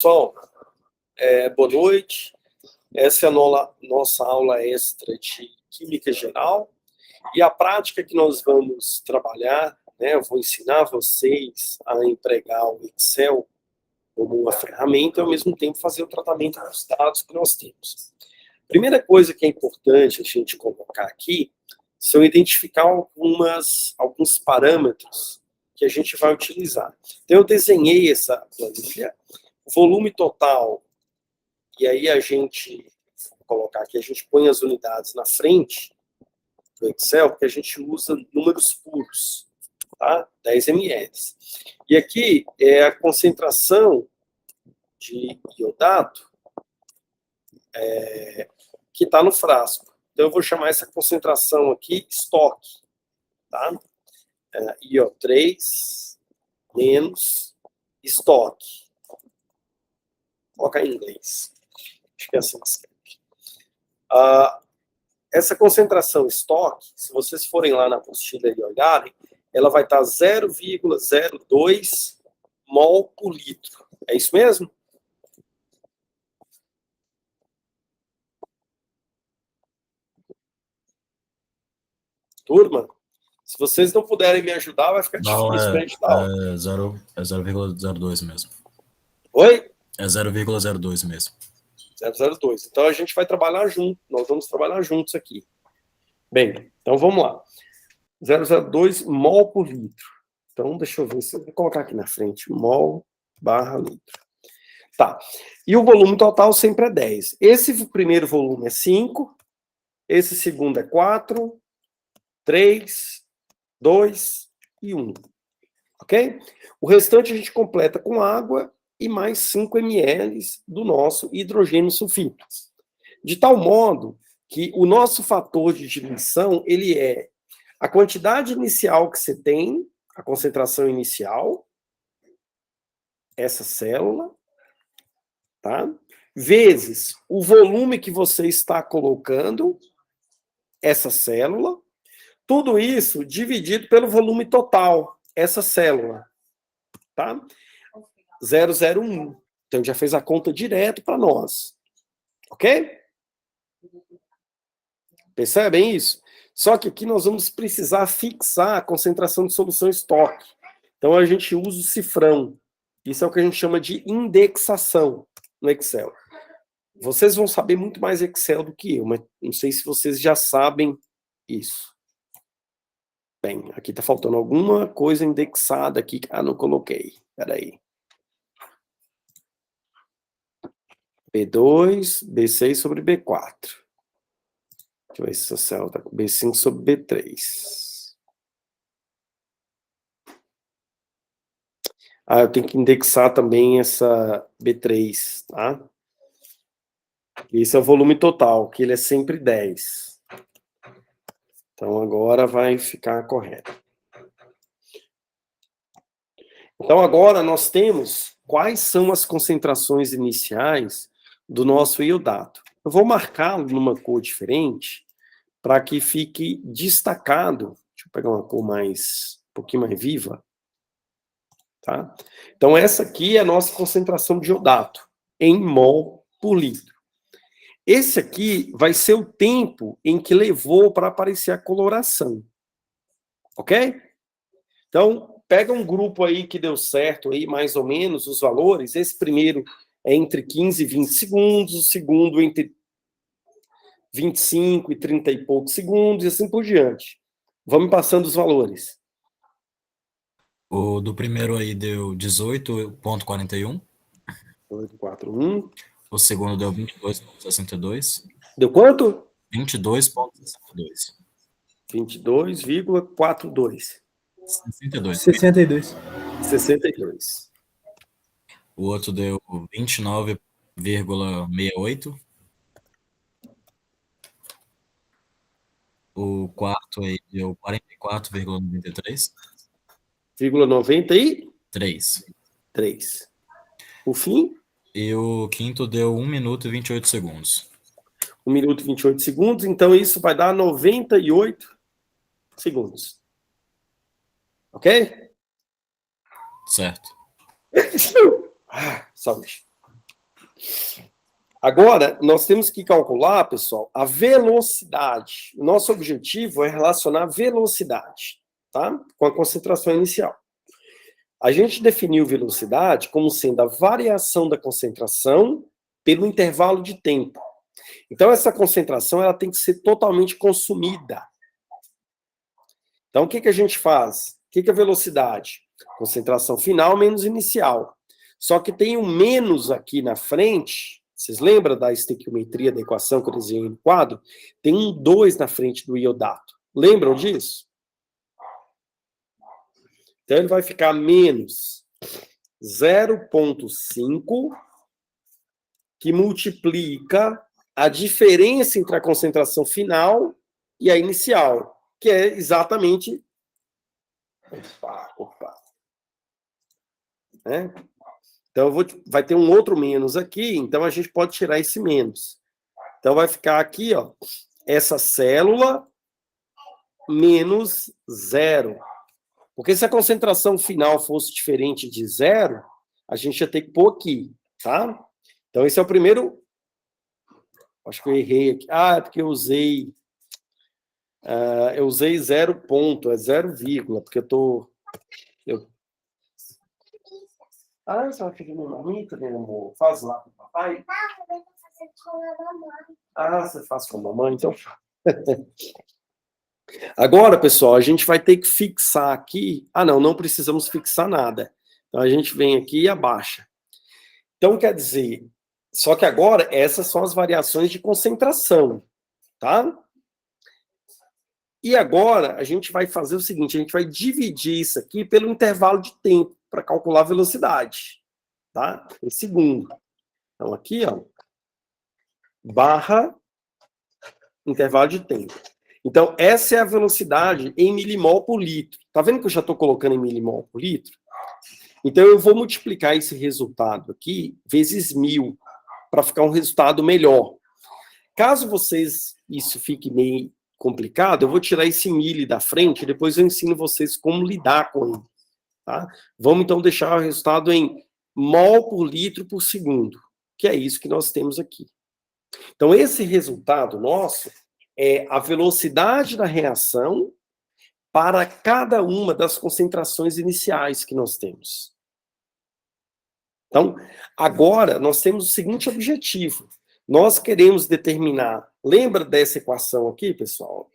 Pessoal, boa noite. Essa é a nossa aula extra de Química Geral. E a prática que nós vamos trabalhar, né, eu vou ensinar vocês a empregar o Excel como uma ferramenta e, ao mesmo tempo, fazer o tratamento dos dados que nós temos. Primeira coisa que é importante a gente colocar aqui são identificar alguns parâmetros que a gente vai utilizar. Então, eu desenhei essa planilha, o volume total, e aí a gente, vou colocar aqui, a gente põe as unidades na frente do Excel, porque a gente usa números puros, tá? 10 ml. E aqui é a concentração de iodato que está no frasco. Então, eu vou chamar essa concentração aqui estoque, tá? IO3 menos estoque. Vou colocar em inglês. Acho que é assim que escreve. Essa concentração estoque, se vocês forem lá na apostila e olharem, ela vai estar 0,02 mol por litro. É isso mesmo? Turma, se vocês não puderem me ajudar, vai ficar difícil pra gente dar aula. É 0,02 mesmo. Oi? É 0,02 mesmo. 0,02. Então a gente vai trabalhar junto. Nós vamos trabalhar juntos aqui. Bem, então vamos lá. 0,02 mol por litro. Então, deixa eu ver se eu vou colocar aqui na frente. Mol barra litro. Tá. E o volume total sempre é 10. Esse primeiro volume é 5. Esse segundo é 4. 3, 2 e 1. Ok? O restante a gente completa com água e mais 5 ml do nosso hidrogênio sulfito. De tal modo que o nosso fator de diluição, ele é a quantidade inicial que você tem, a concentração inicial, essa célula, tá? Vezes o volume que você está colocando, essa célula, tudo isso dividido pelo volume total, essa célula, tá? 0,01. Então, já fez a conta direto para nós. Ok? Percebem isso? Só que aqui nós vamos precisar fixar a concentração de solução estoque. Então, a gente usa o cifrão. Isso é o que a gente chama de indexação no Excel. Vocês vão saber muito mais Excel do que eu, mas não sei se vocês já sabem isso. Bem, aqui está faltando alguma coisa indexada aqui. Ah, não coloquei. Espera aí. B2, B6 sobre B4. Deixa eu ver se essa célula está com B5 sobre B3. Ah, eu tenho que indexar também essa B3, tá? Esse é o volume total, que ele é sempre 10. Então, agora vai ficar correto. Então, agora nós temos quais são as concentrações iniciais do nosso iodato. Eu vou marcá-lo numa cor diferente para que fique destacado. Deixa eu pegar uma cor um pouquinho mais viva. Tá? Então, essa aqui é a nossa concentração de iodato em mol por litro. Esse aqui vai ser o tempo em que levou para aparecer a coloração. Ok? Então, pega um grupo aí que deu certo, aí mais ou menos, os valores. Esse primeiro é entre 15 e 20 segundos, o segundo entre 25 e 30 e poucos segundos, e assim por diante. Vamos passando os valores. O do primeiro aí deu 18,41. 841. O segundo deu 22,62. Deu quanto? 22,62. 22,42. 62. 62. 62. O outro deu 29,68. O quarto aí deu 44,93. 93. 3. O fim? E o quinto deu 1 minuto e 28 segundos. 1 minuto e 28 segundos. Então, isso vai dar 98 segundos. Ok? Certo. Saúde. Agora, nós temos que calcular, pessoal, a velocidade. O nosso objetivo é relacionar a velocidade, tá? Com a concentração inicial. A gente definiu velocidade como sendo a variação da concentração pelo intervalo de tempo. Então, essa concentração ela tem que ser totalmente consumida. Então, o que a gente faz? O que é velocidade? Concentração final menos inicial. Só que tem um menos aqui na frente. Vocês lembram da estequiometria da equação que eu desenhei no quadro? Tem um 2 na frente do iodato. Lembram disso? Então, ele vai ficar menos 0,5, que multiplica a diferença entre a concentração final e a inicial, que é exatamente... Opa. Né? Então, vai ter um outro menos aqui, então a gente pode tirar esse menos. Então, vai ficar aqui, ó, essa célula menos 0. Porque se a concentração final fosse diferente de 0, a gente ia ter que pôr aqui, tá? Então, esse é o primeiro... Acho que eu errei aqui. É porque eu usei 0 ponto, é 0, porque eu tô... você vai pedir uma marmita, meu amor? Faz lá com o papai. Você faz com a mamãe, então. Agora, pessoal, a gente vai ter que fixar aqui... não precisamos fixar nada. Então, a gente vem aqui e abaixa. Então, quer dizer... Só que agora, essas são as variações de concentração, tá? E agora, a gente vai fazer o seguinte, a gente vai dividir isso aqui pelo intervalo de tempo, para calcular a velocidade, tá? Em segundo. Então, aqui, ó, barra intervalo de tempo. Então, essa é a velocidade em milimol por litro. Tá vendo que eu já estou colocando em milimol por litro? Então, eu vou multiplicar esse resultado aqui vezes 1000, para ficar um resultado melhor. Caso isso fique meio complicado, eu vou tirar esse mili da frente e depois eu ensino vocês como lidar com ele. Tá? Vamos, então, deixar o resultado em mol por litro por segundo, que é isso que nós temos aqui. Então, esse resultado nosso é a velocidade da reação para cada uma das concentrações iniciais que nós temos. Então, agora, nós temos o seguinte objetivo. Nós queremos determinar... Lembra dessa equação aqui, pessoal?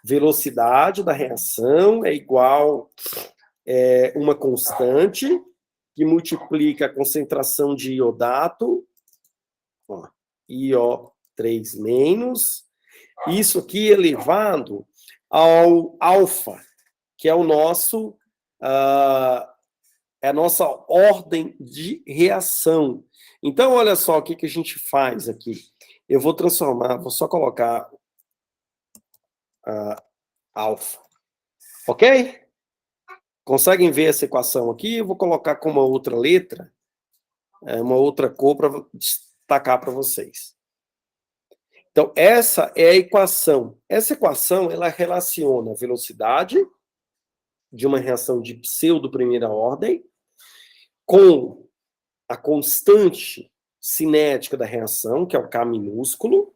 Velocidade da reação é igual uma constante que multiplica a concentração de iodato, ó, IO3 menos, isso aqui elevado ao alfa, que é o nosso... é a nossa ordem de reação. Então, olha só o que a gente faz aqui. Eu vou transformar, vou só colocar alfa. Ok? Conseguem ver essa equação aqui? Eu vou colocar com uma outra letra, uma outra cor para destacar para vocês. Então, essa é a equação. Essa equação, ela relaciona a velocidade de uma reação de pseudo primeira ordem com a constante cinética da reação, que é o K minúsculo,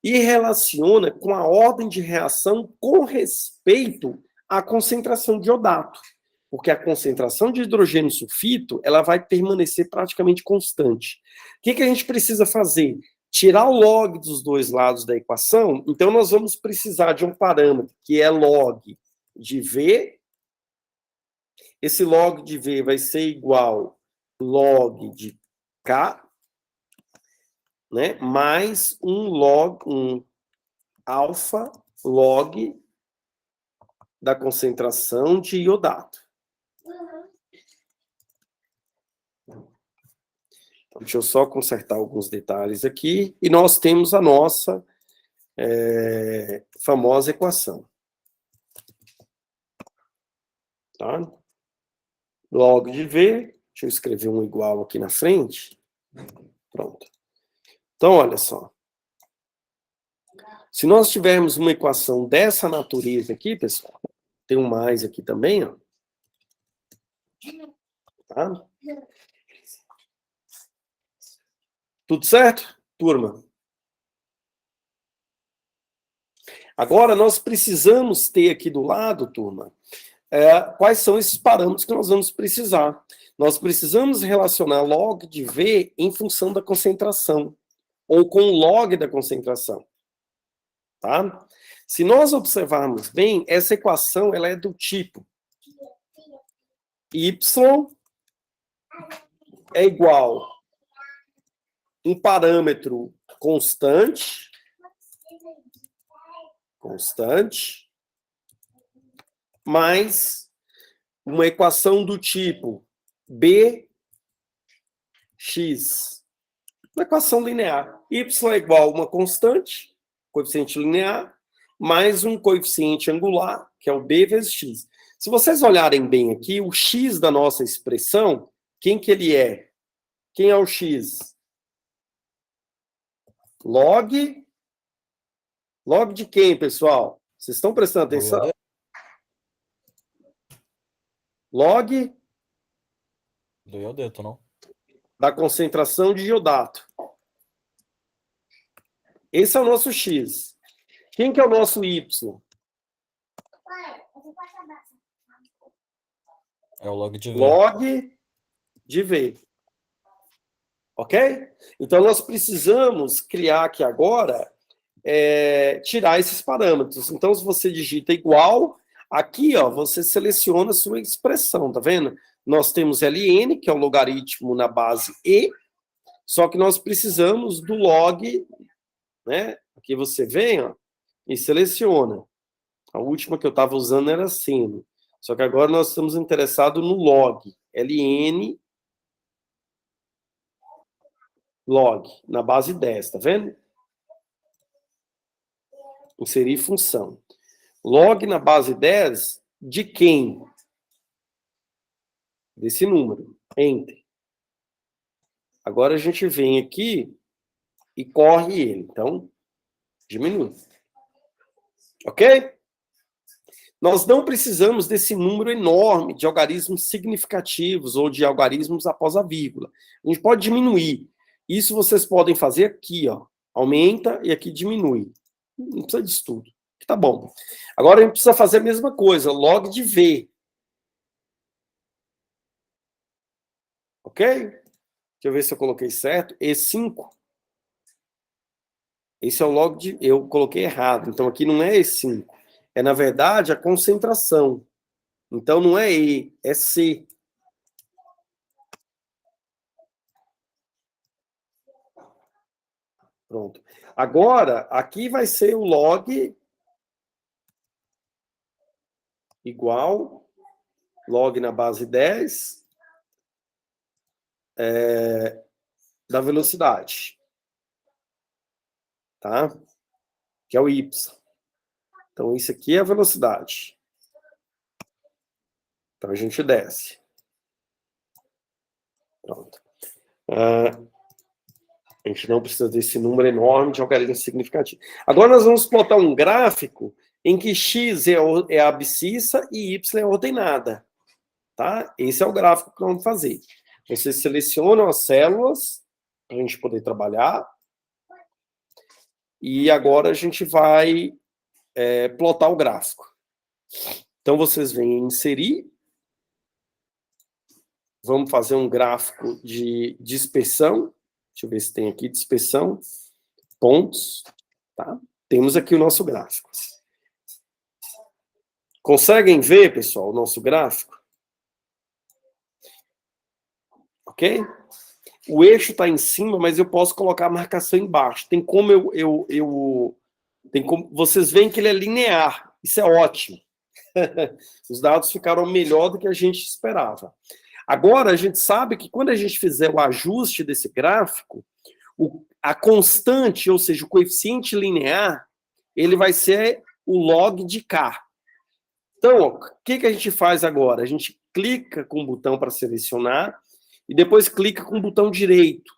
e relaciona com a ordem de reação com respeito à concentração de iodato. Porque a concentração de hidrogênio sulfito, ela vai permanecer praticamente constante. O que a gente precisa fazer? Tirar o log dos dois lados da equação, então nós vamos precisar de um parâmetro, que é log de V. Esse log de V vai ser igual log de K, né, mais um alfa log da concentração de iodato. Então, deixa eu só consertar alguns detalhes aqui. E nós temos a nossa famosa equação. Tá? Log de V, deixa eu escrever um igual aqui na frente. Pronto. Então, olha só. Se nós tivermos uma equação dessa natureza aqui, pessoal, tem um mais aqui também, ó. Tá? Tudo certo, turma? Agora, nós precisamos ter aqui do lado, turma, quais são esses parâmetros que nós vamos precisar. Nós precisamos relacionar log de V em função da concentração, ou com o log da concentração. Tá? Se nós observarmos bem, essa equação ela é do tipo y é igual um parâmetro constante, mais uma equação do tipo bx, uma equação linear. Y é igual a uma constante, coeficiente linear, mais um coeficiente angular, que é o b vezes x. Se vocês olharem bem aqui, o x da nossa expressão, quem que ele é? Quem é o x? Log de quem, pessoal? Vocês estão prestando atenção? Log do iodeto, não? Da concentração de iodato. Esse é o nosso x. Quem que é o nosso y? É o log de V. Log de V. Ok? Então, nós precisamos criar aqui agora, tirar esses parâmetros. Então, se você digita igual, aqui, ó, você seleciona a sua expressão, tá vendo? Nós temos ln, que é o logaritmo na base e, só que nós precisamos do log, né? Aqui você vem, ó, e seleciona. A última que eu estava usando era seno. Só que agora nós estamos interessados no log. ln log, na base 10, tá vendo? Inserir função. Log na base 10 de quem? Desse número. Enter. Agora a gente vem aqui e corre ele. Então, diminui. Ok? Nós não precisamos desse número enorme de algarismos significativos ou de algarismos após a vírgula. A gente pode diminuir. Isso vocês podem fazer aqui, ó. Aumenta e aqui diminui. Não precisa disso tudo. Tá bom. Agora a gente precisa fazer a mesma coisa, log de V. Ok? Deixa eu ver se eu coloquei certo. E5. Esse é o log de... Eu coloquei errado. Então aqui não é E5. É, na verdade, a concentração. Então não é E, é C. Pronto. Agora, aqui vai ser o log igual, log na base 10, da velocidade. Tá? Que é o Y. Então, isso aqui é a velocidade. Então, a gente desce. Pronto. A gente não precisa desse número enorme de algarismos significativos. Agora, nós vamos plotar um gráfico em que x é abscissa e y é ordenada. Tá? Esse é o gráfico que nós vamos fazer. Vocês selecionam as células para a gente poder trabalhar. E agora a gente vai plotar o gráfico. Então, vocês vêm em inserir. Vamos fazer um gráfico de dispersão. Deixa eu ver se tem aqui dispersão. Pontos. Tá? Temos aqui o nosso gráfico. Conseguem ver, pessoal, o nosso gráfico? Ok? O eixo está em cima, mas eu posso colocar a marcação embaixo. Tem como vocês veem que ele é linear. Isso é ótimo. Os dados ficaram melhor do que a gente esperava. Agora, a gente sabe que quando a gente fizer o ajuste desse gráfico, a constante, ou seja, o coeficiente linear, ele vai ser o log de K. Então, o que a gente faz agora? A gente clica com o botão para selecionar e depois clica com o botão direito.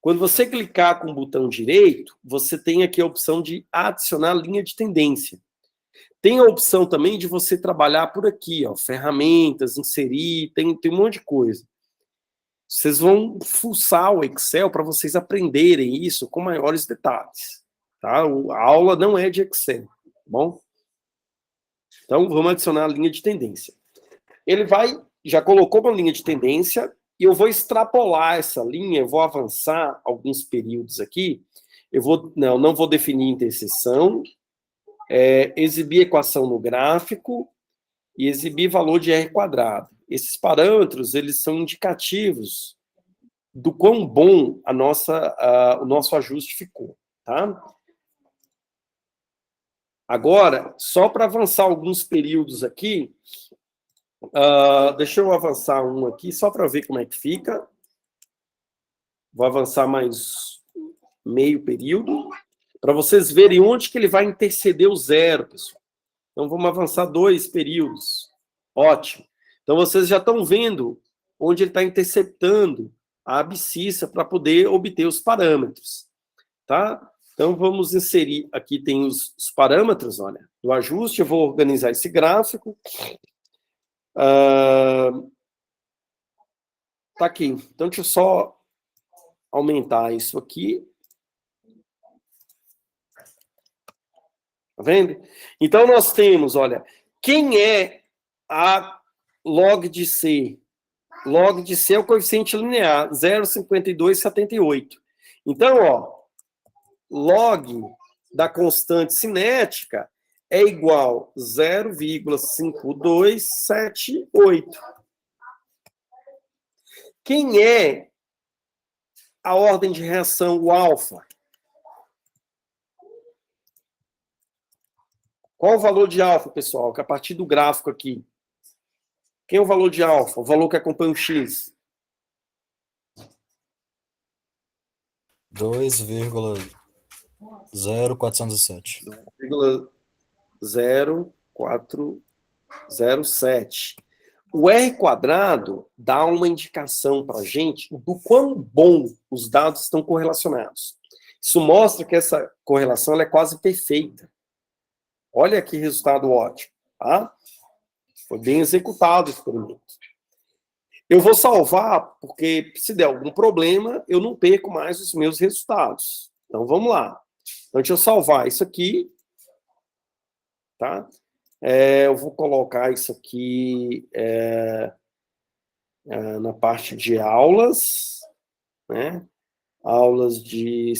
Quando você clicar com o botão direito, você tem aqui a opção de adicionar linha de tendência. Tem a opção também de você trabalhar por aqui, ó, ferramentas, inserir, tem um monte de coisa. Vocês vão fuçar o Excel para vocês aprenderem isso com maiores detalhes. Tá? A aula não é de Excel, tá bom? Então, vamos adicionar a linha de tendência. Ele já colocou uma linha de tendência, e eu vou extrapolar essa linha, eu vou avançar alguns períodos aqui. Não vou definir interseção, exibir equação no gráfico e exibir valor de R quadrado. Esses parâmetros, eles são indicativos do quão bom o nosso ajuste ficou, tá? Agora, só para avançar alguns períodos aqui, deixa eu avançar um aqui, só para ver como é que fica. Vou avançar mais meio período, para vocês verem onde que ele vai interceder o zero, pessoal. Então, vamos avançar 2 períodos. Ótimo. Então, vocês já estão vendo onde ele está interceptando a abscissa para poder obter os parâmetros. Tá? Então, vamos inserir, aqui tem os parâmetros, olha, do ajuste, eu vou organizar esse gráfico. Tá aqui. Então, deixa eu só aumentar isso aqui. Tá vendo? Então, nós temos, olha, quem é a log de C? Log de C é o coeficiente linear, 0,5278. Então, ó, log da constante cinética é igual a 0,5278. Quem é a ordem de reação, o alfa? Qual o valor de alfa, pessoal? Que a partir do gráfico aqui. Quem é o valor de alfa? O valor que acompanha o x? 2,0407. 0,0407. O R quadrado dá uma indicação para a gente do quão bom os dados estão correlacionados. Isso mostra que essa correlação ela é quase perfeita. Olha que resultado ótimo, tá? Foi bem executado o experimento. Eu vou salvar, porque se der algum problema, eu não perco mais os meus resultados. Então, vamos lá. Então, deixa eu salvar isso aqui. Tá? Eu vou colocar isso aqui na parte de aulas, né? Aulas de...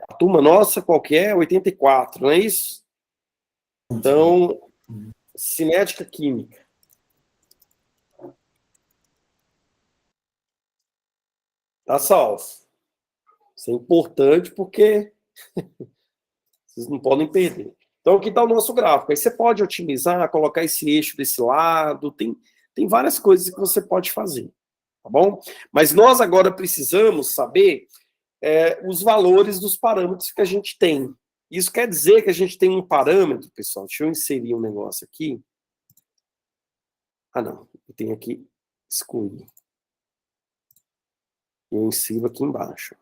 a turma nossa, qual que é? 84, não é isso? Então, cinética química. Tá salvo. Isso é importante porque vocês não podem perder. Então, aqui está o nosso gráfico. Aí você pode otimizar, colocar esse eixo desse lado, tem várias coisas que você pode fazer, tá bom? Mas nós agora precisamos saber os valores dos parâmetros que a gente tem. Isso quer dizer que a gente tem um parâmetro, pessoal, deixa eu inserir um negócio aqui. Ah, não, eu tenho aqui excluir. Eu insiro aqui embaixo.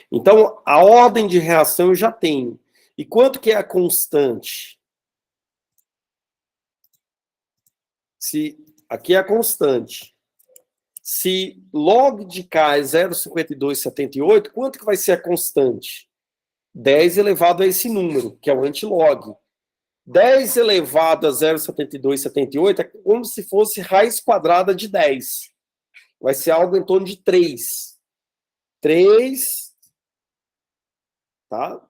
Então, a ordem de reação eu já tenho. E quanto que é a constante? Aqui é a constante. Se log de K é 0,5278, quanto que vai ser a constante? 10 elevado a esse número, que é o antilog. 10 elevado a 0,7278 é como se fosse raiz quadrada de 10. Vai ser algo em torno de 3. 3, tá?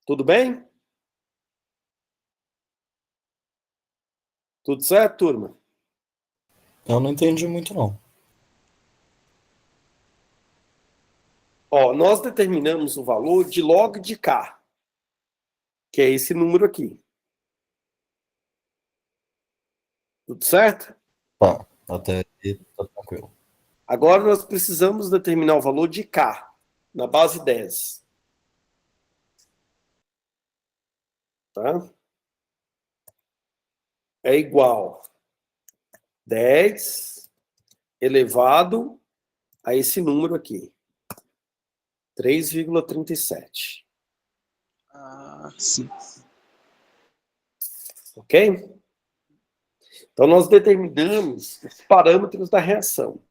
Tudo bem? Tudo certo, turma? Eu não entendi muito, não. Ó, nós determinamos o valor de log de K, que é esse número aqui. Tudo certo? Tá, até aí tá tranquilo. Agora nós precisamos determinar o valor de K, na base 10. Tá? É igual 10 elevado a esse número aqui. 3,37. Sim. Ok? Então, nós determinamos os parâmetros da reação.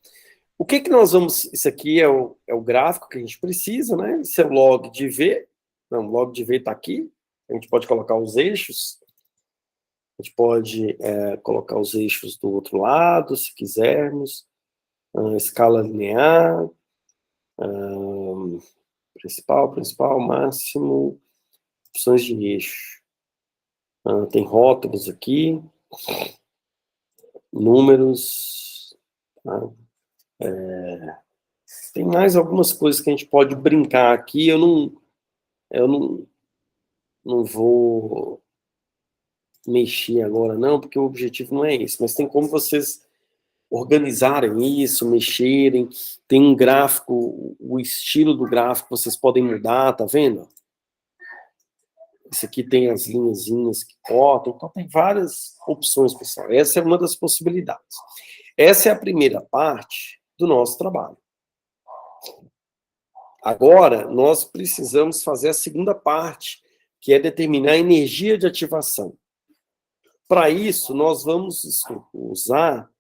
O que nós vamos... Isso aqui é o gráfico que a gente precisa, né? Isso é o log de V. Não, o log de V está aqui. A gente pode colocar os eixos. A gente pode colocar os eixos do outro lado, se quisermos. Escala linear. Principal, máximo. Opções de eixo. Tem rótulos aqui. Números. Tá? Tem mais algumas coisas que a gente pode brincar aqui. Eu não vou mexer agora, não, porque o objetivo não é esse. Mas tem como vocês organizarem isso, mexerem. Tem um gráfico, o estilo do gráfico vocês podem mudar, tá vendo? Esse aqui tem as linhazinhas que cortam. Então tem várias opções, pessoal. Essa é uma das possibilidades. Essa é a primeira parte do nosso trabalho. Agora, nós precisamos fazer a segunda parte, que é determinar a energia de ativação. Para isso, nós vamos usar...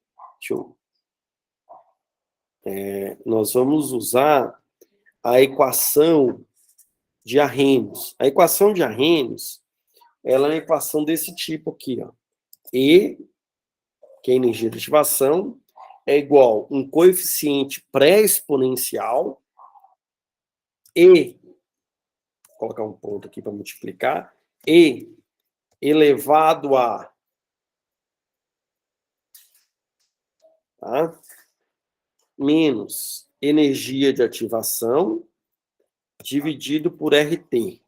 nós vamos usar a equação de Arrhenius. A equação de Arrhenius, ela é uma equação desse tipo aqui, ó. E, que é a energia de ativação, é igual a um coeficiente pré-exponencial E, vou colocar um ponto aqui para multiplicar, E elevado a, tá? Menos energia de ativação dividido por RT.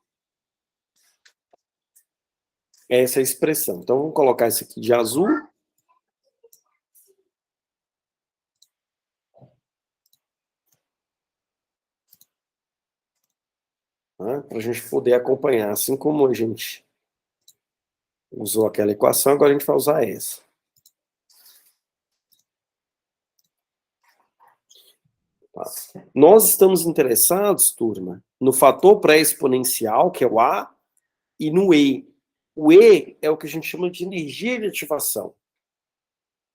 Essa é a expressão. Então, vamos colocar isso aqui de azul. Tá? Para a gente poder acompanhar. Assim como a gente usou aquela equação, agora a gente vai usar essa. Tá. Nós estamos interessados, turma, no fator pré-exponencial, que é o A, e no E. O E é o que a gente chama de energia de ativação.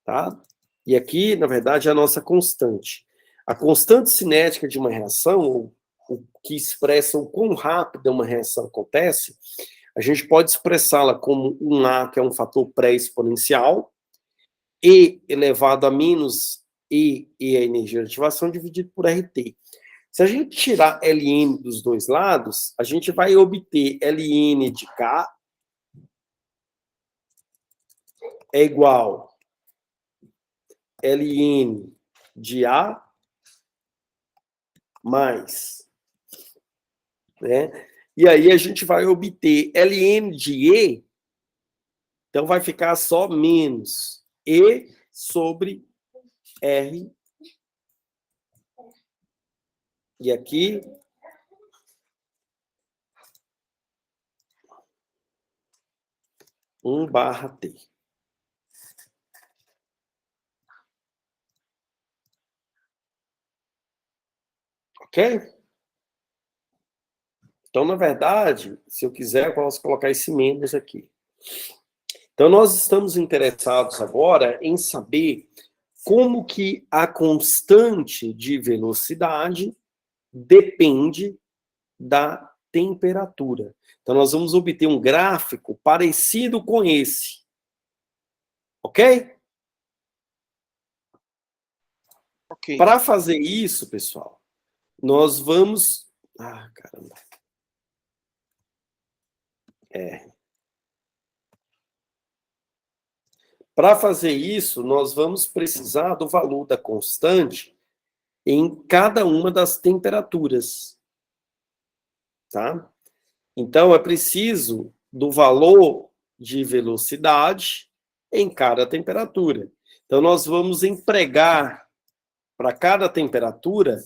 Tá? E aqui, na verdade, é a nossa constante. A constante cinética de uma reação, o que expressa o quão rápida uma reação acontece, a gente pode expressá-la como um A, que é um fator pré-exponencial, E elevado a menos E a energia de ativação, dividido por RT. Se a gente tirar Ln dos dois lados, a gente vai obter Ln de K é igual Ln de A mais, né? E aí a gente vai obter Ln de E, então vai ficar só menos E sobre R. E aqui, barra T. Ok? Então, na verdade, se eu quiser, eu posso colocar esse menos aqui. Então, nós estamos interessados agora em saber como que a constante de velocidade depende da temperatura. Então, nós vamos obter um gráfico parecido com esse. Ok? Ok. Para fazer isso, pessoal, nós vamos... Ah, caramba. Para fazer isso, nós vamos precisar do valor da constante em cada uma das temperaturas. Tá? Então, é preciso do valor de velocidade em cada temperatura. Então, nós vamos empregar para cada temperatura,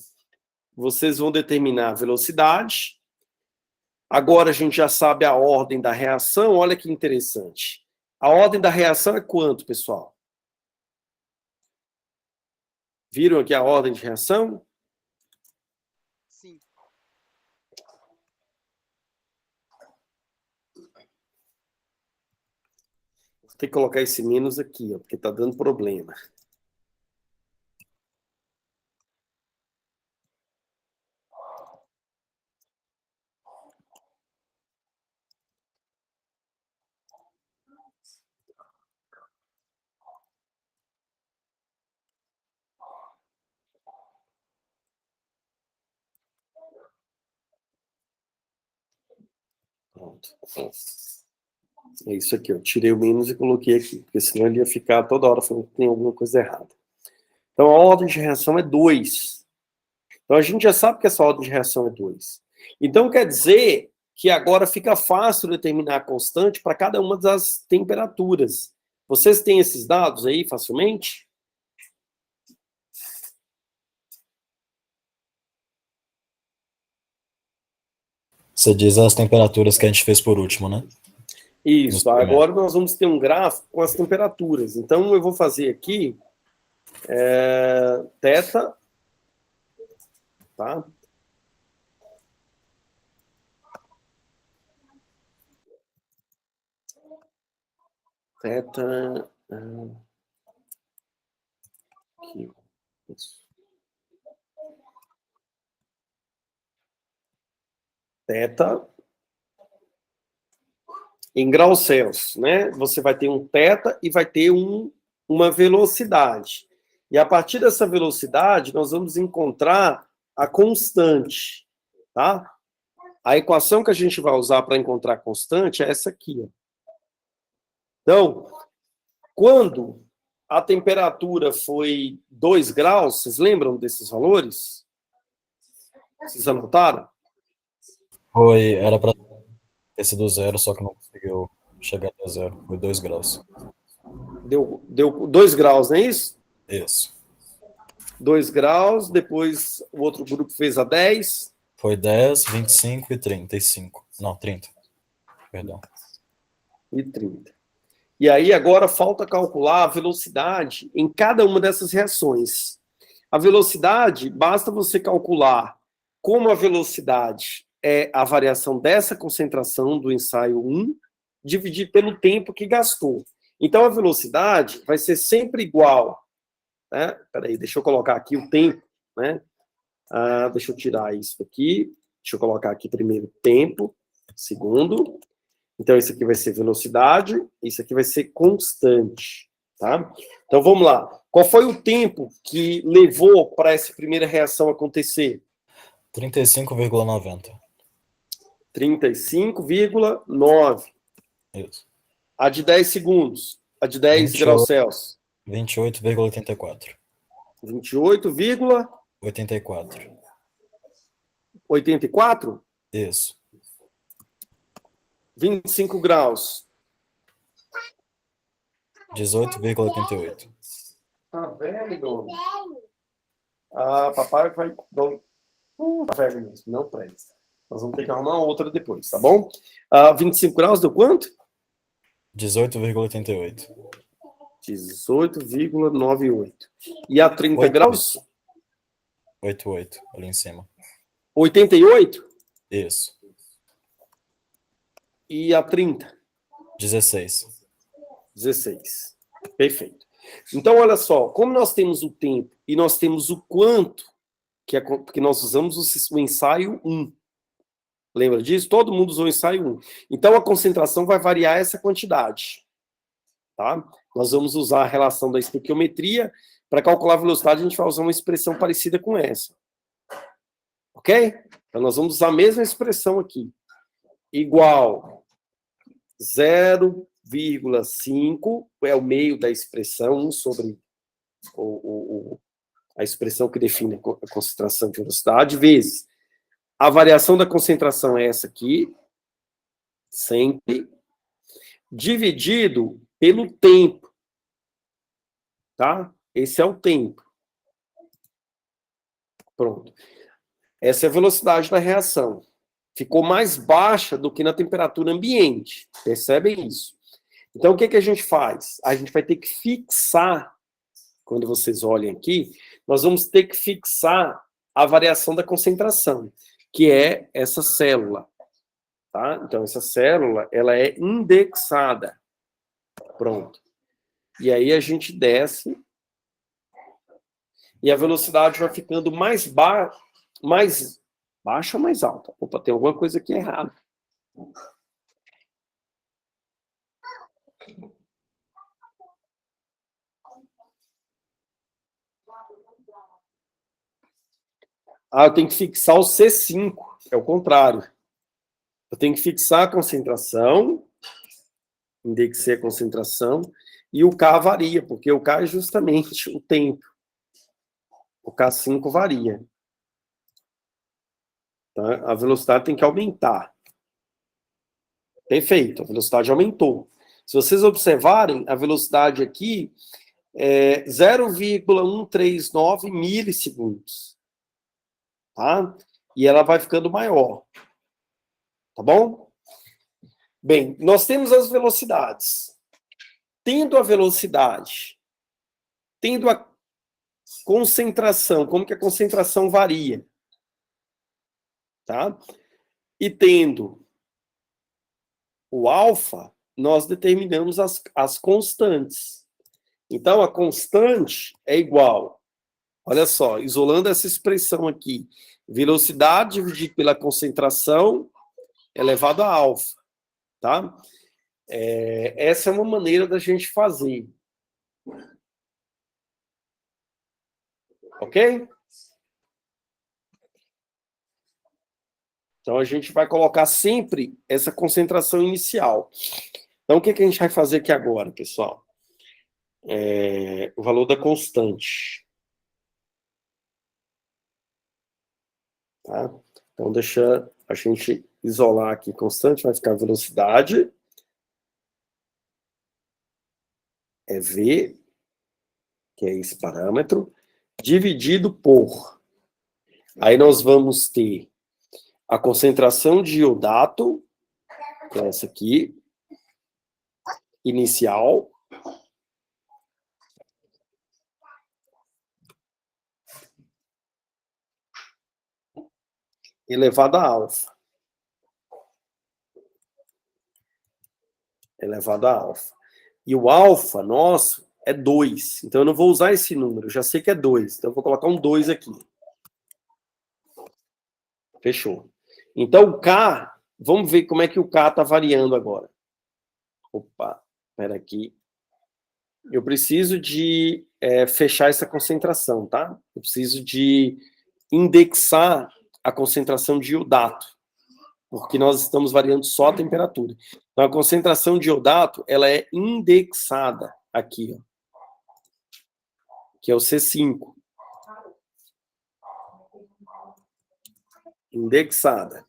vocês vão determinar a velocidade. Agora a gente já sabe a ordem da reação, olha que interessante. A ordem da reação é quanto, pessoal? Viram aqui a ordem de reação? Sim. Vou ter que colocar esse menos aqui, ó, porque está dando problema. Pronto. É isso aqui, eu tirei o menos e coloquei aqui, porque senão ele ia ficar toda hora falando que tem alguma coisa errada. Então, a ordem de reação é 2. Então, a gente já sabe que essa ordem de reação é 2. Então, quer dizer que agora fica fácil determinar a constante para cada uma das temperaturas. Vocês têm esses dados aí facilmente? Você diz as temperaturas que a gente fez por último, né? Isso, agora nós vamos ter um gráfico com as temperaturas. Então, eu vou fazer aqui θ, tá? Θ, aqui, isso. Θ em graus Celsius, né? Você vai ter um θ e vai ter uma velocidade. E a partir dessa velocidade, nós vamos encontrar a constante, tá? A equação que a gente vai usar para encontrar a constante é essa aqui, ó. Então, quando a temperatura foi 2 graus, vocês lembram desses valores? Vocês anotaram? Era para ter sido 0, só que não conseguiu chegar até 0. Foi 2 graus. Deu 2 graus, não é isso? Isso. 2 graus, depois o outro grupo fez a 10. Foi 10, 25 e 35. Não, 30. Perdão. E 30. E aí agora falta calcular a velocidade em cada uma dessas reações. A velocidade, basta você calcular como a velocidade é a variação dessa concentração do ensaio 1, dividir pelo tempo que gastou. Então, a velocidade vai ser sempre igual. Né? Peraí, deixa eu colocar aqui o tempo. Né? Deixa eu tirar isso aqui. Deixa eu colocar aqui primeiro tempo, segundo. Então, isso aqui vai ser velocidade, isso aqui vai ser constante. Tá? Então, vamos lá. Qual foi o tempo que levou para essa primeira reação acontecer? 35,90. 35,9. Isso. A de 10 segundos. A de 10 graus Celsius. 28,84. 28,84. 84? Isso. 25 graus. 18,88. Tá velho. Papai vai... Tá velho mesmo, não presta. Nós vamos ter que arrumar outra depois, tá bom? 25 graus deu quanto? 18,88. 18,98. E a 30 88. graus? 88, ali em cima. 88? Isso. E a 30? 16. 16. Perfeito. Então, olha só, como nós temos o tempo e nós temos o quanto, porque nós usamos o ensaio 1. Lembra disso? Todo mundo usou o ensaio 1. Então, a concentração vai variar essa quantidade. Tá? Nós vamos usar a relação da estequiometria. Para calcular a velocidade, a gente vai usar uma expressão parecida com essa. Ok? Então, nós vamos usar a mesma expressão aqui. Igual 0,5 é o meio da expressão 1 sobre a expressão que define a concentração de velocidade, vezes a variação da concentração é essa aqui, sempre, dividido pelo tempo. Tá? Esse é o tempo. Pronto. Essa é a velocidade da reação. Ficou mais baixa do que na temperatura ambiente. Percebem isso? Então, o que a gente faz? A gente vai ter que fixar, quando vocês olhem aqui, nós vamos ter que fixar a variação da concentração, que é essa célula. Tá? Então, essa célula, ela é indexada. Pronto. E aí a gente desce e a velocidade vai ficando mais baixa ou mais alta? Opa, tem alguma coisa aqui errada. Eu tenho que fixar o C5. É o contrário. Eu tenho que fixar a concentração, indexei a concentração, e o K varia, porque o K é justamente o tempo. O K5 varia. Tá? A velocidade tem que aumentar. Perfeito, a velocidade aumentou. Se vocês observarem, a velocidade aqui é 0,139 milissegundos. Tá? E ela vai ficando maior. Tá bom? Bem, nós temos as velocidades. Tendo a velocidade, tendo a concentração, como que a concentração varia? Tá? E tendo o alfa, nós determinamos as constantes. Então, a constante é igual, olha só, isolando essa expressão aqui, velocidade dividido pela concentração elevado a alfa, tá? Essa é uma maneira da gente fazer. Ok? Então, a gente vai colocar sempre essa concentração inicial. Então, o que a gente vai fazer aqui agora, pessoal? O valor da constante. Tá? Então, deixa a gente isolar aqui constante, vai ficar a velocidade. É V, que é esse parâmetro, dividido por. Aí nós vamos ter a concentração de iodato, que é essa aqui, inicial, elevado a alfa. Elevado a alfa. E o alfa nosso é 2. Então eu não vou usar esse número, eu já sei que é 2. Então eu vou colocar um 2 aqui. Fechou. Então o K, vamos ver como é que o K está variando agora. Opa, espera aqui. Eu preciso de fechar essa concentração, tá? Eu preciso de indexar a concentração de iodato, porque nós estamos variando só a temperatura. Então, a concentração de iodato, ela é indexada aqui, ó, que é o C5. Indexada.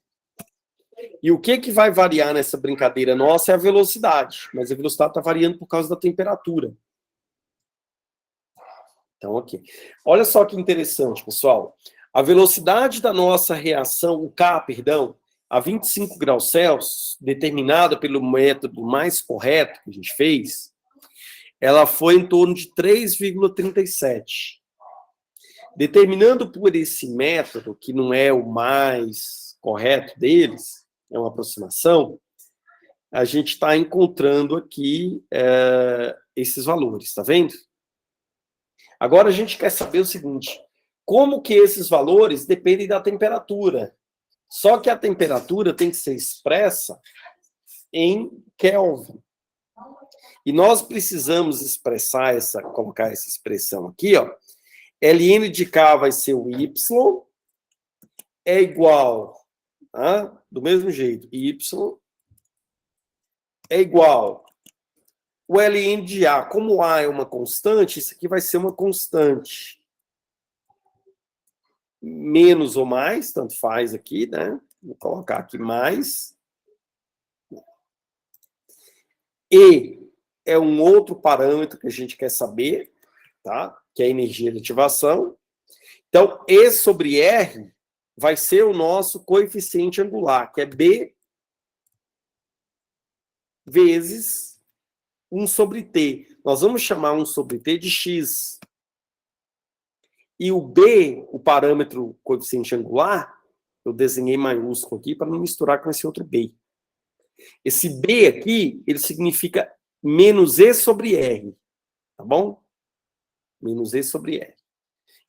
E o que vai variar nessa brincadeira nossa é a velocidade, mas a velocidade está variando por causa da temperatura. Então, ok. Olha só que interessante, pessoal. A velocidade da nossa reação, o K, perdão, a 25 graus Celsius, determinada pelo método mais correto que a gente fez, ela foi em torno de 3,37. Determinando por esse método, que não é o mais correto deles, é uma aproximação, a gente está encontrando aqui esses valores, tá vendo? Agora a gente quer saber o seguinte, como que esses valores dependem da temperatura? Só que a temperatura tem que ser expressa em Kelvin. E nós precisamos expressar colocar essa expressão aqui, ó. Ln de K vai ser o Y, é igual, tá? Do mesmo jeito, Y é igual. O Ln de A, como A é uma constante, isso aqui vai ser uma constante. Menos ou mais, tanto faz aqui, né? Vou colocar aqui mais. E é um outro parâmetro que a gente quer saber, tá? Que é a energia de ativação. Então, E sobre R vai ser o nosso coeficiente angular, que é B vezes 1 sobre T. Nós vamos chamar 1 sobre T de X. E o B, o parâmetro coeficiente angular, eu desenhei maiúsculo aqui para não misturar com esse outro B. Esse B aqui, ele significa menos E sobre R, tá bom? Menos E sobre R.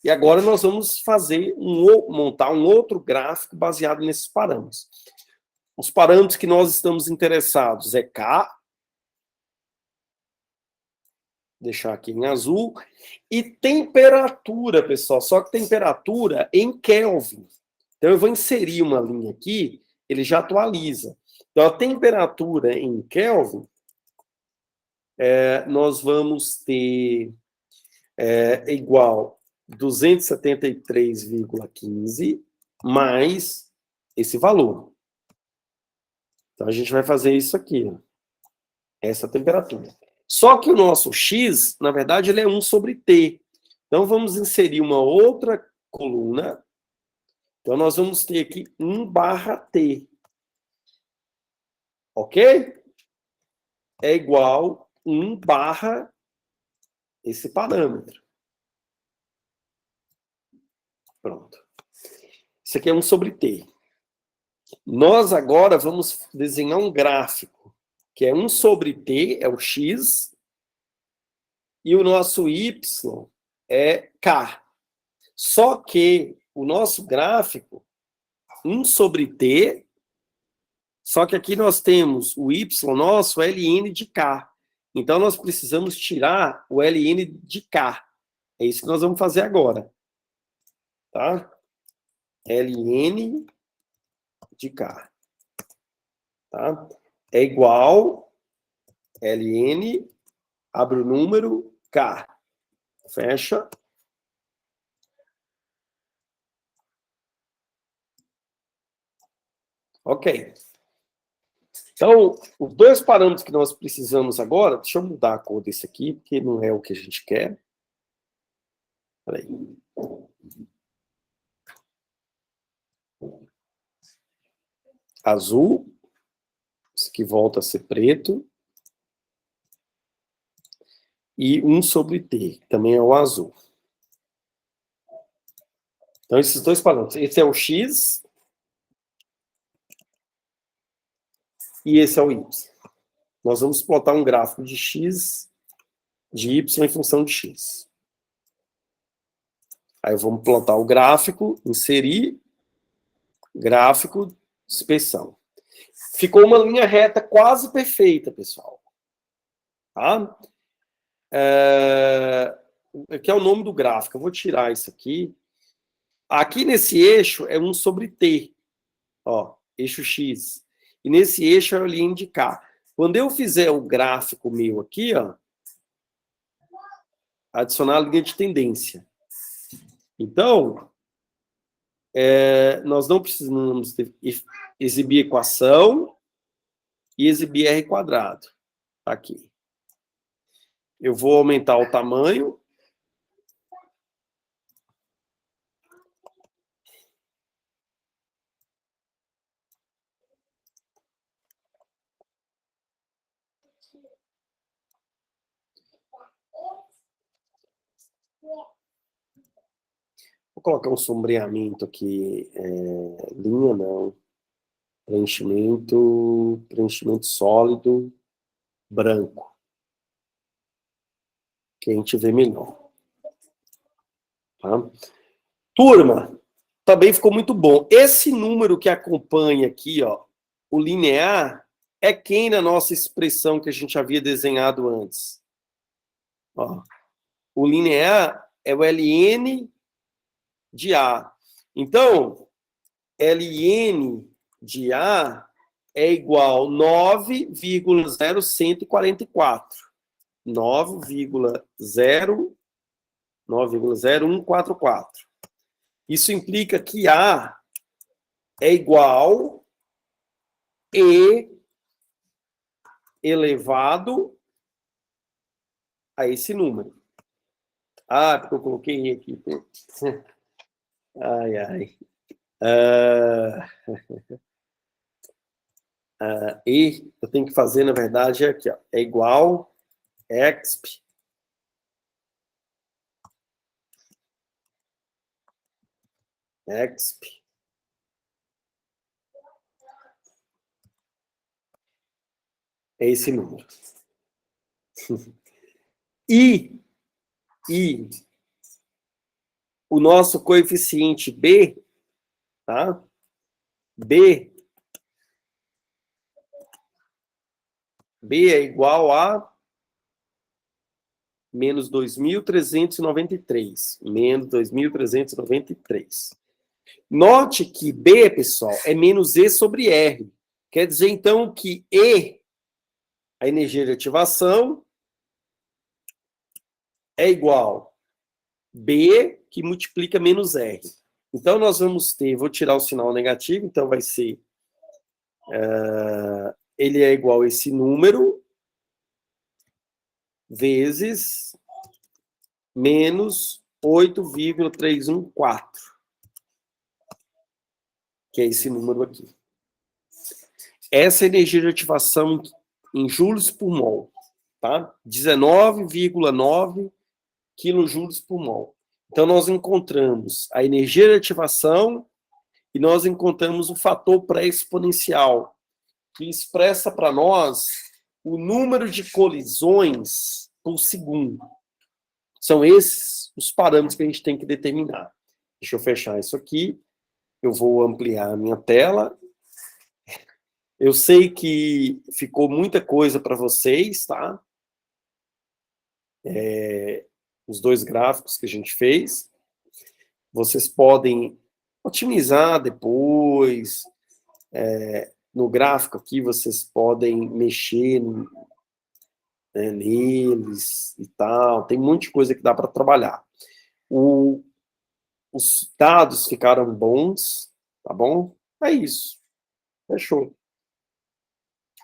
E agora nós vamos fazer montar um outro gráfico baseado nesses parâmetros. Os parâmetros que nós estamos interessados é K, deixar aqui em azul, e temperatura, pessoal, só que temperatura em Kelvin. Então eu vou inserir uma linha aqui, ele já atualiza. Então a temperatura em Kelvin, nós vamos ter igual 273,15 mais esse valor. Então a gente vai fazer isso aqui, ó, essa temperatura. Só que o nosso X, na verdade, ele é 1 sobre T. Então vamos inserir uma outra coluna. Então nós vamos ter aqui 1/T. Ok? É igual 1 barra esse parâmetro. Pronto. Isso aqui é 1 sobre T. Nós agora vamos desenhar um gráfico, que é 1 sobre T, é o X, e o nosso Y é K. Só que o nosso gráfico, 1 sobre T, só que aqui nós temos o Y nosso, ln de K. Então, nós precisamos tirar o ln de K. É isso que nós vamos fazer agora. Tá? ln de K. Tá? É igual ln, abre o número, K. Fecha. Ok. Então, os dois parâmetros que nós precisamos agora, deixa eu mudar a cor desse aqui, porque não é o que a gente quer. Espera aí. Azul. Esse aqui volta a ser preto. E 1 sobre T, que também é o azul. Então, esses dois parâmetros. Esse é o X. E esse é o Y. Nós vamos plotar um gráfico de X, de Y em função de X. Aí vamos plotar o gráfico, inserir, gráfico, inspeção. Ficou uma linha reta quase perfeita, pessoal. Tá? Aqui é o nome do gráfico. Eu vou tirar isso aqui. Aqui nesse eixo é 1 sobre T. Ó, eixo X. E nesse eixo é o ln de K. Quando eu fizer o gráfico meu aqui, ó, adicionar a linha de tendência. Então, nós não precisamos exibir equação e exibir R quadrado. Aqui. Eu vou aumentar o tamanho. Vou colocar um sombreamento aqui. Linha, não. Preenchimento sólido, branco. Que a gente vê melhor. Tá? Turma, também ficou muito bom. Esse número que acompanha aqui, ó, o linear, é quem na nossa expressão que a gente havia desenhado antes? Ó, o linear é o ln de A. Então, ln de A é igual a 9,0144. 9,0144. Isso implica que A é igual E elevado a esse número. Ah, porque eu coloquei E aqui. Ai, ai. E eu tenho que fazer, na verdade, é aqui, ó, é igual exp é esse número. E o nosso coeficiente B, tá? B é igual a menos 2.393. Menos 2.393. Note que B, pessoal, é menos E sobre R. Quer dizer, então, que E, a energia de ativação, é igual B, que multiplica menos R. Então, nós vamos ter, vou tirar o sinal negativo, então vai ser, ele é igual a esse número, vezes menos 8,314, que é esse número aqui. Essa é a energia de ativação em joules por mol, tá? 19,9 quilojoules por mol. Então, nós encontramos a energia de ativação e nós encontramos o fator pré-exponencial, que expressa para nós o número de colisões por segundo. São esses os parâmetros que a gente tem que determinar. Deixa eu fechar isso aqui. Eu vou ampliar a minha tela. Eu sei que ficou muita coisa para vocês, tá? Os dois gráficos que a gente fez. Vocês podem otimizar depois. No gráfico aqui, vocês podem mexer neles e tal. Tem um monte de coisa que dá para trabalhar. Os dados ficaram bons, tá bom? É isso. Fechou.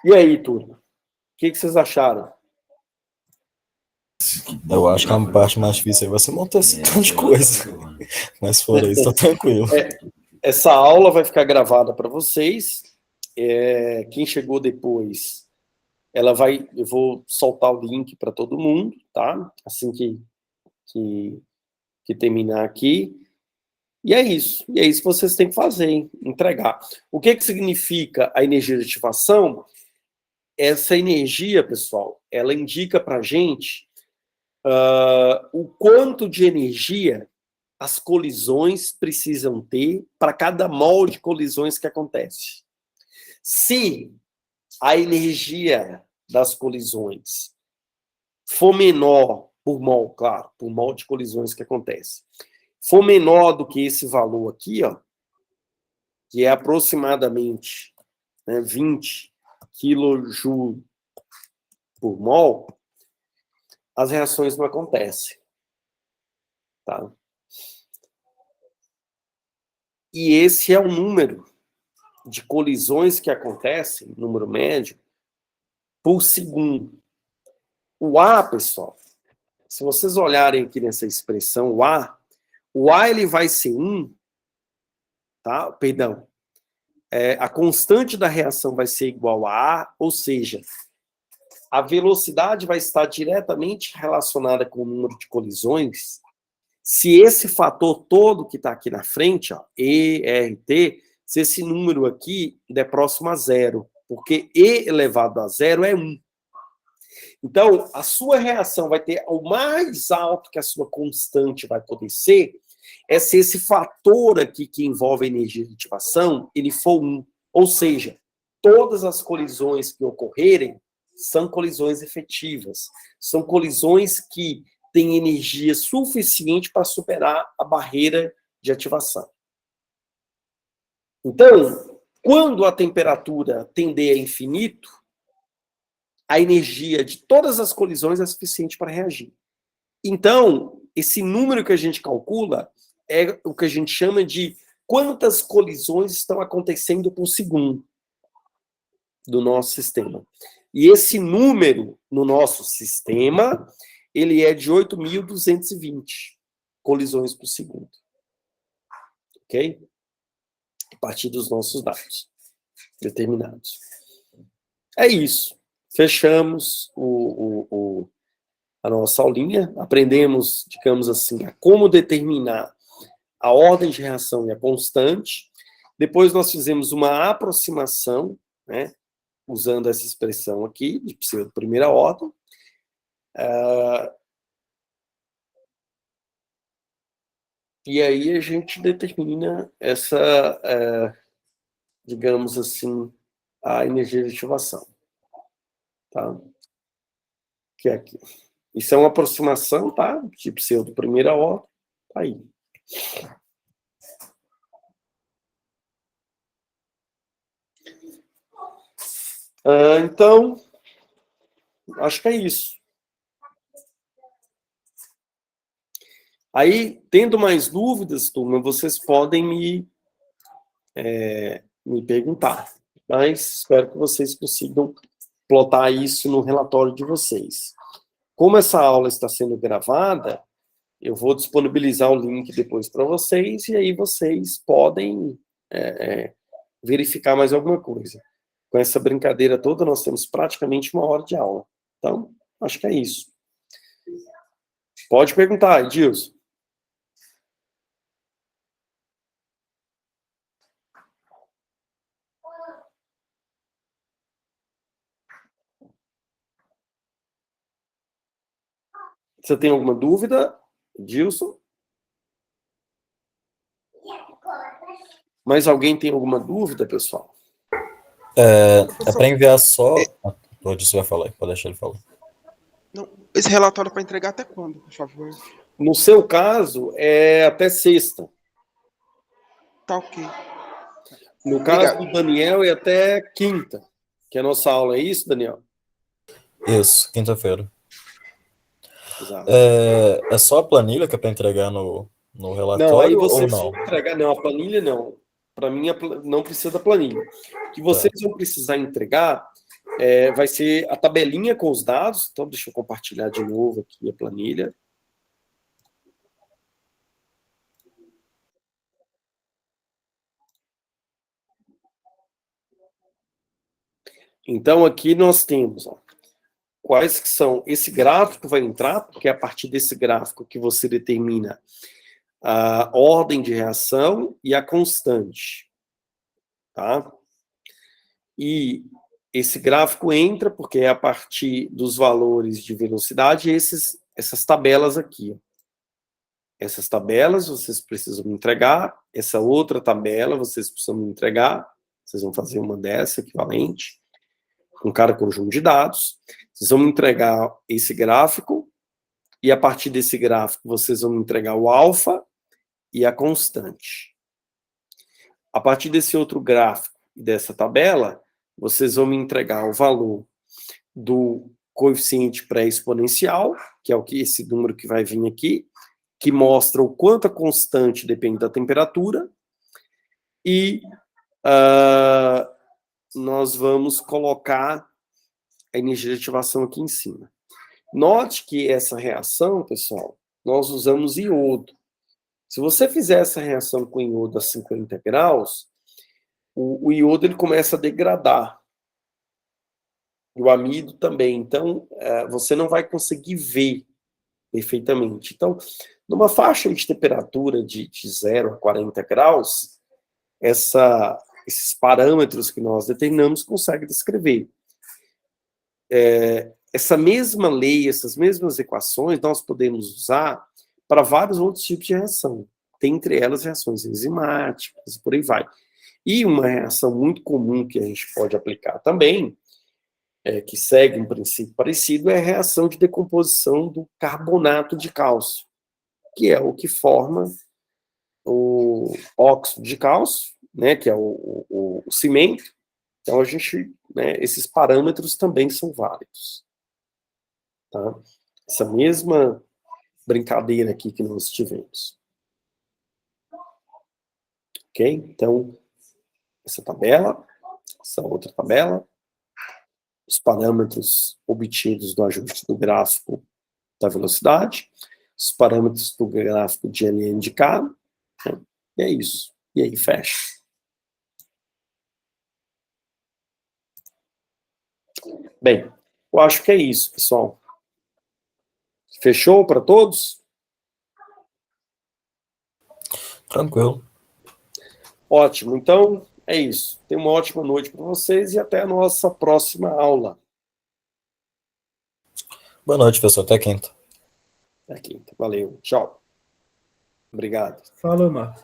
E aí, turma? O que vocês acharam? Eu acho que a parte mais difícil aí vai ser montar esse tanto de coisa. Mas fora isso, tá tranquilo. Essa aula vai ficar gravada para vocês. Quem chegou depois, eu vou soltar o link para todo mundo, tá? Assim que terminar aqui. E é isso que vocês têm que fazer, entregar. O que significa a energia de ativação? Essa energia, pessoal, ela indica para a gente o quanto de energia as colisões precisam ter para cada mol de colisões que acontece. Se a energia das colisões for menor, por mol, claro, por mol de colisões que acontece, for menor do que esse valor aqui, ó, que é aproximadamente 20 kJ por mol, as reações não acontecem. Tá? E esse é o número de colisões que acontecem, número médio, por segundo. O A, pessoal, se vocês olharem aqui nessa expressão, o A ele vai ser 1, tá? Perdão. A constante da reação vai ser igual a A, ou seja, a velocidade vai estar diretamente relacionada com o número de colisões. Se esse fator todo que está aqui na frente, ó, ERT, se esse número aqui der próximo a zero, porque E elevado a zero é 1. Então, a sua reação vai ter o mais alto que a sua constante vai poder ser, é se esse fator aqui que envolve a energia de ativação, ele for 1. Ou seja, todas as colisões que ocorrerem são colisões efetivas. São colisões que têm energia suficiente para superar a barreira de ativação. Então, quando a temperatura tender a infinito, a energia de todas as colisões é suficiente para reagir. Então, esse número que a gente calcula é o que a gente chama de quantas colisões estão acontecendo por segundo do nosso sistema. E esse número no nosso sistema, ele é de 8.220 colisões por segundo. Ok? A partir dos nossos dados determinados. É isso. Fechamos a nossa aulinha. Aprendemos, digamos assim, a como determinar a ordem de reação e a constante. Depois nós fizemos uma aproximação, né, usando essa expressão aqui, de pseudo primeira ordem. E aí a gente determina essa, digamos assim, a energia de ativação. Tá? Que é aqui. Isso é uma aproximação, tá? De pseudo primeira ordem. Tá aí. Então, acho que é isso. Aí, tendo mais dúvidas, turma, vocês podem me perguntar. Mas espero que vocês consigam plotar isso no relatório de vocês. Como essa aula está sendo gravada, eu vou disponibilizar o link depois para vocês, e aí vocês podem verificar mais alguma coisa. Com essa brincadeira toda, nós temos praticamente 1 hora de aula. Então, acho que é isso. Pode perguntar, Edilson. Você tem alguma dúvida, Edilson? Mais alguém tem alguma dúvida, pessoal? É para enviar só. Pode, você vai falar, pode deixar ele falar. Não, esse relatório para entregar até quando, por favor? No seu caso, é até sexta. Tá ok. No caso Obrigado. do Daniel, é até quinta, que é a nossa aula. É isso, Daniel? Isso, quinta-feira. Exato. É só a planilha que é para entregar no Não, aí relatório ou vocês não? vão entregar. Não, a planilha não. Para mim, não precisa da planilha. O que vocês vão precisar entregar vai ser a tabelinha com os dados. Então, deixa eu compartilhar de novo aqui a planilha. Então, aqui nós temos quais que são. Esse gráfico vai entrar, porque é a partir desse gráfico que você determina a ordem de reação e a constante. Tá? E esse gráfico entra porque é a partir dos valores de velocidade essas tabelas aqui. Essas tabelas vocês precisam me entregar, essa outra tabela vocês precisam me entregar, vocês vão fazer uma dessa equivalente, com cada conjunto de dados, vocês vão me entregar esse gráfico, e a partir desse gráfico vocês vão me entregar o alfa e a constante. A partir desse outro gráfico e dessa tabela, vocês vão me entregar o valor do coeficiente pré-exponencial, que é esse número que vai vir aqui, que mostra o quanto a constante depende da temperatura, e nós vamos colocar a energia de ativação aqui em cima. Note que essa reação, pessoal, nós usamos iodo. Se você fizer essa reação com iodo a 50 graus, o iodo ele começa a degradar. E o amido também. Então, você não vai conseguir ver perfeitamente. Então, numa faixa de temperatura de 0 a 40 graus, esses parâmetros que nós determinamos conseguem descrever. Essa mesma lei, essas mesmas equações, nós podemos usar para vários outros tipos de reação. Tem entre elas reações enzimáticas, por aí vai. E uma reação muito comum que a gente pode aplicar também, que segue um princípio parecido, é a reação de decomposição do carbonato de cálcio, que é o que forma o óxido de cálcio, né, que é o cimento. Então, a gente, esses parâmetros também são válidos. Tá? Essa mesma brincadeira aqui que nós tivemos. Ok? Então, essa tabela, essa outra tabela, os parâmetros obtidos do ajuste do gráfico da velocidade, os parâmetros do gráfico de ln de K, né? E é isso. E aí, fecha. Bem, eu acho que é isso, pessoal. Fechou para todos? Tranquilo. Ótimo. Então, é isso. Tenha uma ótima noite para vocês e até a nossa próxima aula. Boa noite, pessoal. Até quinta. Até quinta. Valeu. Tchau. Obrigado. Falou, Marcos.